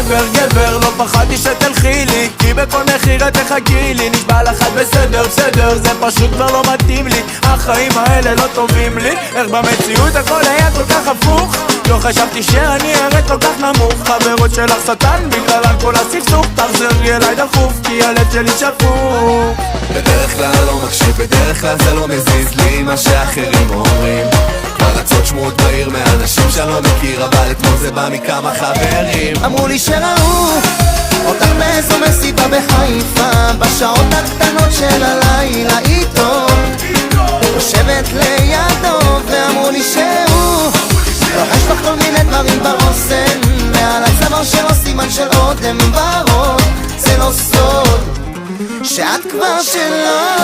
גבר, גבר, לא פחדתי שתלכי לי, כי בכל מחיר את תחכי לי. נשבע לך בסדר, בסדר, זה פשוט כבר לא מתאים לי, החיים האלה לא טובים לי. איך במציאות הכל היה כל כך הפוך, לא חשבתי שאני ארד כל כך נמוך. חברות שלך שטן, בגללן כל הסכסוך, תחזרי אליי דחוף, כי הלב שלי שפוך. בדרך כלל לא מקשיב, בדרך כלל זה לא מזיז לי מה שאחרים אומרים. פרצות שמועות בעיר מאנשים שאני לא מכיר, אבל אתמול זה בא מכמה חברים. אמרו לי שראו אותך באיזו מסיבה בחיפה, בשעות הקטנות של הלילה איתו יושבת לידו, ואמרו לי שהוא לוחש לך כל מיני דברים באוזן, מעל הצוואר שלו סימן של אודם בראש. זה לא סוד שאת כבר שלו.